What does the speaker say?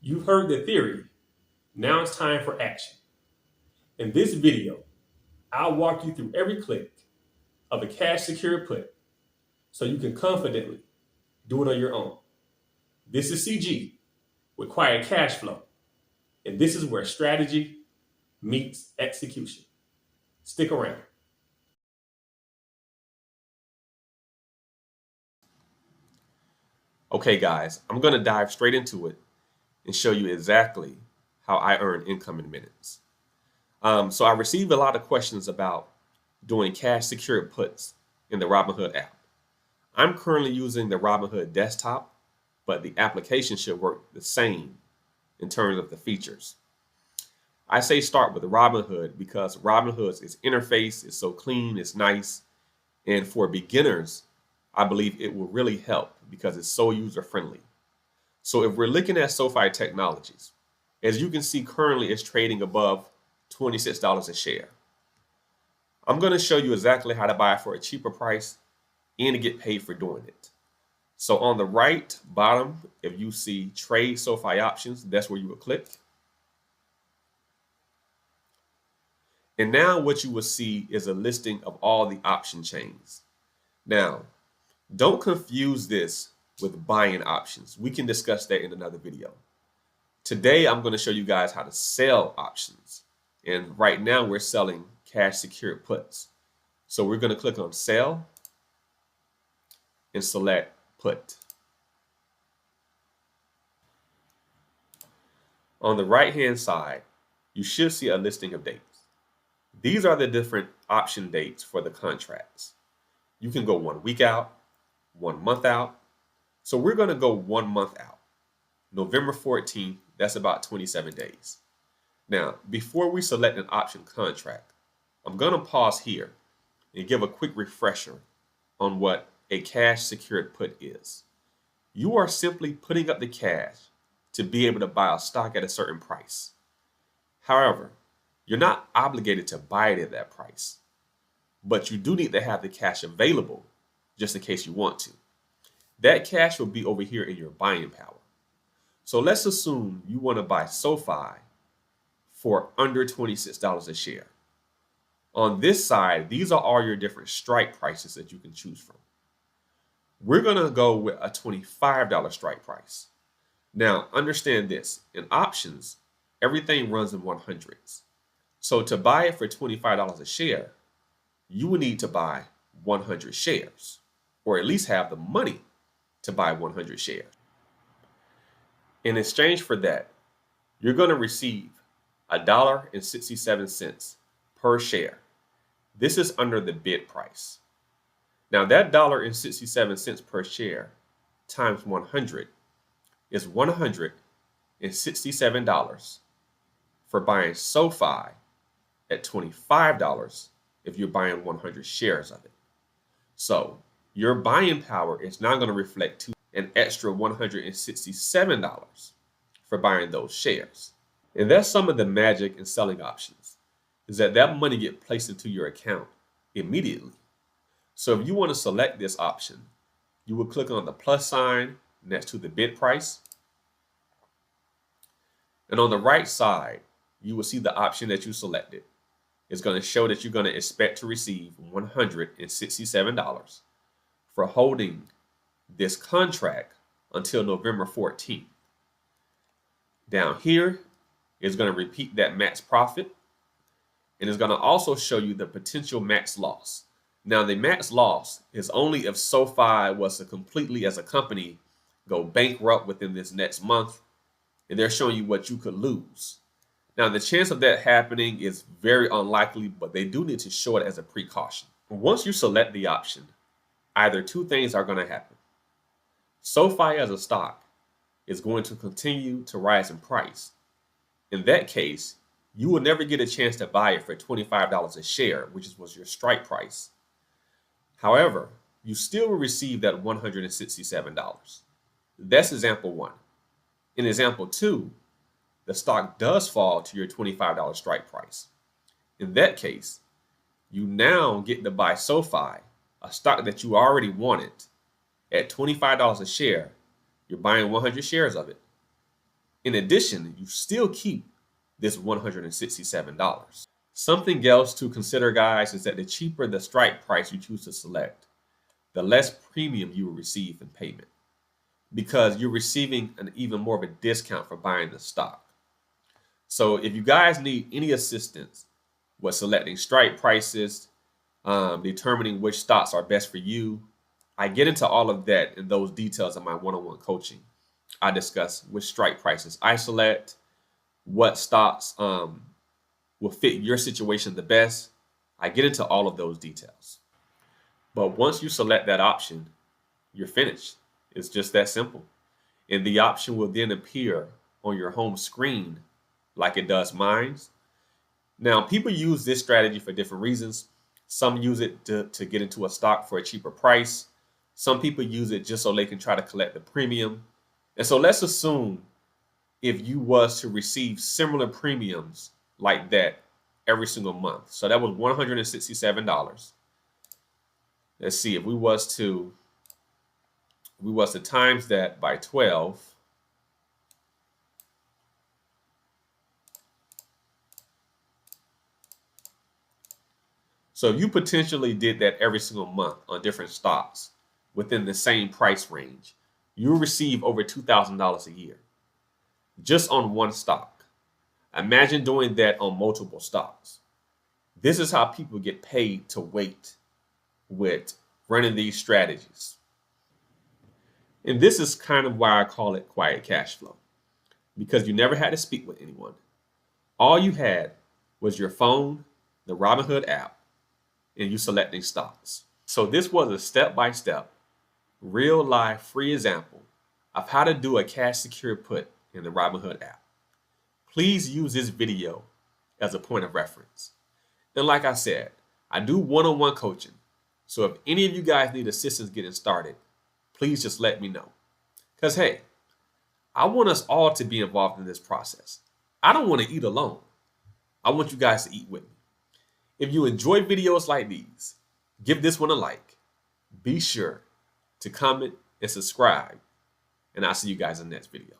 You've heard the theory. Now it's time for action. In this video, I'll walk you through every click of a cash secured put so you can confidently do it on your own. This is CG with Quiet Cashflow, and this is where strategy meets execution. Stick around. Okay, guys, I'm going to dive straight into it and show you exactly how I earn income in minutes. So I received a lot of questions about doing cash secured puts in the Robinhood app. I'm currently using the Robinhood desktop, but the application should work the same in terms of the features. I say start with Robinhood because Robinhood's interface is so clean, it's nice, and for beginners, I believe it will really help because it's so user-friendly. So if we're looking at SoFi Technologies, as you can see currently it's trading above $26 a share. I'm going to show you exactly how to buy it for a cheaper price and to get paid for doing it. So on the right bottom, if you see trade SoFi options, that's where you would click. And now what you will see is a listing of all the option chains. Now, don't confuse this with buying options. We can discuss that in another video. Today, I'm going to show you guys how to sell options. And right now we're selling cash secured puts. So we're going to click on sell and select put. On the right hand side, you should see a listing of dates. These are the different option dates for the contracts. You can go 1 week out, 1 month out. So we're going to go 1 month out. November 14th, that's about 27 days. Now, before we select an option contract, I'm going to pause here and give a quick refresher on what a cash secured put is. You are simply putting up the cash to be able to buy a stock at a certain price. However, you're not obligated to buy it at that price, but you do need to have the cash available just in case you want to. That cash will be over here in your buying power. So let's assume you want to buy SoFi for under $26 a share. On this side, these are all your different strike prices that you can choose from. We're going to go with a $25 strike price. Now, understand this. In options, everything runs in 100s. So to buy it for $25 a share, you will need to buy 100 shares, or at least have the money to buy 100 shares. In exchange for that, you're going to receive $1.67 per share. This is under the bid price. Now that $1.67 per share times 100 is $167 for buying SoFi at $25 if you're buying 100 shares of it. So your buying power is now going to reflect an extra $167 for buying those shares. And that's some of the magic in selling options, is that money gets placed into your account immediately. So if you want to select this option, you will click on the plus sign next to the bid price. And on the right side, you will see the option that you selected. It's going to show that you're going to expect to receive $167 for holding this contract until November 14th. Down here is going to repeat that max profit, and it's going to also show you the potential max loss. Now, the max loss is only if SoFi was to completely, as a company, go bankrupt within this next month, and they're showing you what you could lose. Now, the chance of that happening is very unlikely, but they do need to show it as a precaution. Once you select the option, either two things are going to happen. SoFi as a stock is going to continue to rise in price. In that case, you will never get a chance to buy it for $25 a share, which was your strike price. However, you still will receive that $167. That's example 1. In example 2, the stock does fall to your $25 strike price. In that case, you now get to buy SoFi, a stock that you already wanted, at $25 a share. You're buying 100 shares of it. In addition, you still keep this $167. Something else to consider, guys, is that the cheaper the strike price you choose to select, the less premium you will receive in payment, because you're receiving an even more of a discount for buying the stock. So if you guys need any assistance with selecting strike prices, determining which stocks are best for you, I get into all of that and those details in my one-on-one coaching. I discuss which strike prices I select, what stocks will fit your situation the best. I get into all of those details. But once you select that option, you're finished. It's just that simple. And the option will then appear on your home screen like it does mine. Now, people use this strategy for different reasons. Some use it to get into a stock for a cheaper price. Some people use it just so they can try to collect the premium. And so let's assume if you was to receive similar premiums like that every single month. So that was $167. Let's see, if we was to times that by 12. So if you potentially did that every single month on different stocks within the same price range, you'll receive over $2,000 a year just on one stock. Imagine doing that on multiple stocks. This is how people get paid to wait with running these strategies. And this is kind of why I call it quiet cash flow, because you never had to speak with anyone. All you had was your phone, the Robinhood app, and you selecting stocks. So this was a step-by-step, real life free example of how to do a cash secure put in the Robinhood app. Please use this video as a point of reference. And like I said, I do one-on-one coaching. So if any of you guys need assistance getting started, please just let me know. Because hey, I want us all to be involved in this process. I don't want to eat alone. I want you guys to eat with me. If you enjoy videos like these, give this one a like. Be sure to comment and subscribe. And I'll see you guys in the next video.